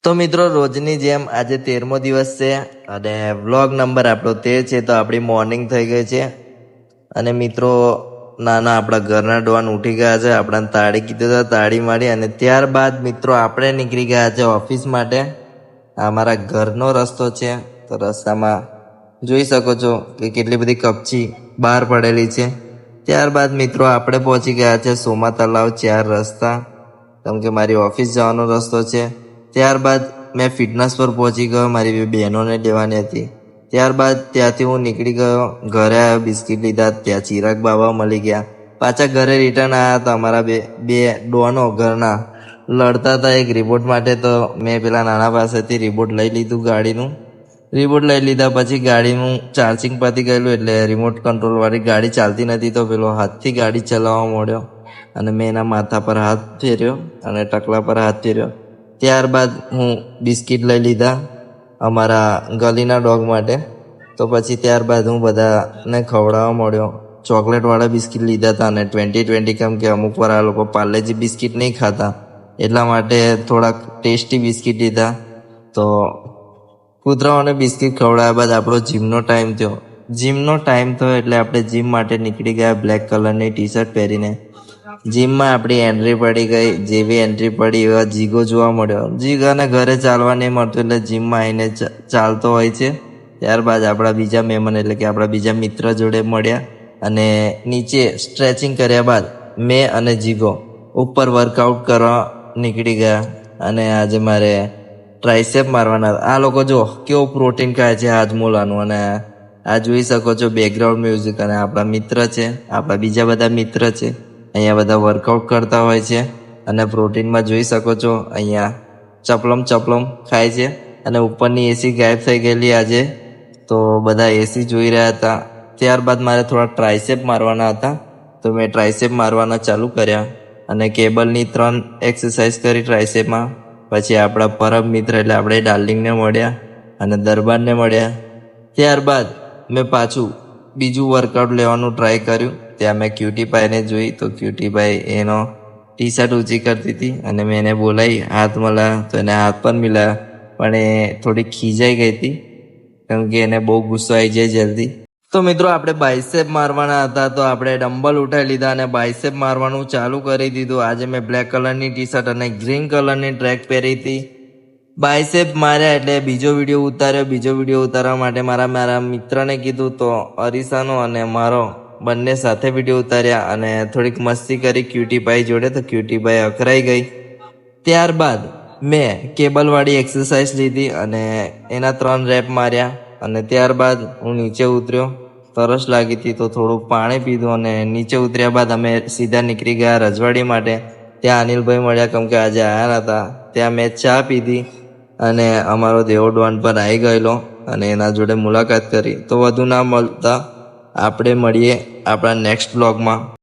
તો મિત્રો રોજની જેમ આજે 13મો દિવસ છે અને વ્લોગ નંબર આપણો 13 છે. તો આપણી મોર્નિંગ થઈ ગઈ છે અને મિત્રો નાના આપણા ઘરના ડોન ઉઠી ગયા છે. આપણા તાળી કીધું તો તાળી મારી અને ત્યારબાદ મિત્રો આપણે નીકળી ગયા છે ઓફિસ માટે. અમારા ઘરનો રસ્તો છે તો રસ્તામાં જોઈ શકો છો કે કેટલી બધી કપચી બહાર પડેલી છે. ત્યારબાદ મિત્રો આપણે પહોંચી ગયા છે સોમા તલાવ 4 રસ્તા, કેમ કે મારી ઓફિસ જવાનો રસ્તો છે. ત્યારબાદ મેં ફિટનેસ પર પહોંચી ગયો, મારી બે બહેનોને લેવાની હતી. ત્યારબાદ ત્યાંથી હું નીકળી ગયો, ઘરે આવ્યો, બિસ્કિટ લીધા, ત્યાં ચિરાગ બાબા મળી ગયા. પાછા ઘરે રિટર્ન આવ્યા તો અમારા બે ડોનો ઘરના લડતા હતા એક રિમોટ માટે. તો મેં પેલા નાના પાસેથી રિમોટ લઈ લીધું ગાડીનું. રિમોટ લઈ લીધા પછી ગાડીનું ચાર્જિંગ પતી ગયેલું એટલે રિમોટ કંટ્રોલવાળી ગાડી ચાલતી નથી તો પેલો હાથથી ગાડી ચલાવવા માંડ્યો અને મેં એના માથા પર હાથ ફેર્યો અને ટકલા પર હાથ ફેર્યો. ત્યારબાદ હું બિસ્કિટ લઈ લીધા અમારા ગલીના ડોગ માટે. તો પછી ત્યારબાદ હું બધાને ખવડાવવા માંડ્યો. ચોકલેટવાળા બિસ્કિટ લીધા હતા અને 20-20, કેમ કે અમુક વાર આ લોકો પાર્લેજી બિસ્કિટ નહીં ખાતા એટલા માટે થોડાક ટેસ્ટી બિસ્કિટ લીધા. તો કૂતરાઓને બિસ્કિટ ખવડાવ્યા બાદ આપણો જીમનો ટાઈમ થયો. જીમનો ટાઈમ થયો એટલે આપણે જીમ માટે નીકળી ગયા બ્લેક કલરની ટી શર્ટ પહેરીને. જીમમાં આપણી એન્ટ્રી પડી ગઈ. જેવી એન્ટ્રી પડી એવા જીગો જોવા મળ્યો. જીગાને ઘરે ચાલવા નહીં મળતું એટલે જીમમાં આવીને ચાલતો હોય છે. ત્યારબાદ આપણા બીજા મહેમાન એટલે કે આપણા બીજા મિત્ર જોડે મળ્યા અને નીચે સ્ટ્રેચિંગ કર્યા બાદ મેં અને જીગો ઉપર વર્કઆઉટ કરવા નીકળી ગયા. અને આજે મારે ટ્રાઇસેપ મારવાના. આ લોકો જો કેવો પ્રોટીન ખાય છે હાજમોલાનું. અને આ જોઈ શકો છો બેકગ્રાઉન્ડ મ્યુઝિક. અને આપણા મિત્ર છે, આપણા બીજા બધા મિત્ર છે, અહીંયા બધા વર્કઆઉટ કરતા હોય છે. અને પ્રોટીનમાં જોઈ શકો છો અહીંયા ચપલમ ખાય છે. અને ઉપરની એસી ગાયબ થઈ ગયેલી આજે તો બધા એસી જોઈ રહ્યા હતા. ત્યારબાદ મારે થોડા ટ્રાઇસેપ મારવાના હતા તો મેં ટ્રાઇસેપ મારવાના ચાલુ કર્યા અને કેબલની 3 એક્સરસાઇઝ કરી ટ્રાઇસેપમાં. પછી આપણા પરમ મિત્ર એટલે આપણે ડાર્લિંગને મળ્યા અને દરબારને મળ્યા. ત્યારબાદ મેં પાછું બીજું વર્કઆઉટ લેવાનું ટ્રાય કર્યું. ત્યાં મેં ક્યુટીપાઈને જોઈ તો ક્યુટીપાઈ એનો ટી શર્ટ ઊંચી કરતી હતી અને મેં એને બોલાવી હાથ મળ્યા તો એને હાથ પણ મિલાયા, પણ એ થોડી ખીજાઈ ગઈ હતી કેમ કે એને બહુ ગુસ્સો આવી જાય જલ્દી. તો મિત્રો આપણે બાઇસેપ મારવાના હતા તો આપણે ડમ્બલ ઉઠાવી લીધા અને બાઇસેપ મારવાનું ચાલુ કરી દીધું. આજે મેં બ્લેક કલરની ટી શર્ટ અને ગ્રીન કલરની ટ્રેક પહેરી હતી. બાઇસેપ માર્યા એટલે બીજો વિડીયો ઉતાર્યો. બીજો વિડીયો ઉતારવા માટે મારા મિત્રને કીધું તો અરીસાનો અને મારો બંને સાથે વિડીયો ઉતાર્યા અને થોડીક મસ્તી કરી ક્યુટીપાઈ જોડે તો ક્યુટીપાઈ અકરાઈ ગઈ. ત્યારબાદ મેં કેબલવાળી એક્સરસાઇઝ લીધી અને એના 3 રેપ માર્યા અને ત્યારબાદ હું નીચે ઉતર્યો. તરસ લાગી હતી તો થોડુંક પાણી પીધું અને નીચે ઉતર્યા બાદ અમે સીધા નીકળી ગયા રજવાડી માટે. ત્યાં અનિલભાઈ મળ્યા કેમ કે આજે આવ્યા હતા. ત્યાં મેં ચા પીધી અને અમારો દેવો ડોન પર આવી ગયેલો અને એના જોડે મુલાકાત કરી. તો વધુ ના મળતા આપણે મળીએ આપણા નેક્સ્ટ બ્લોગમાં.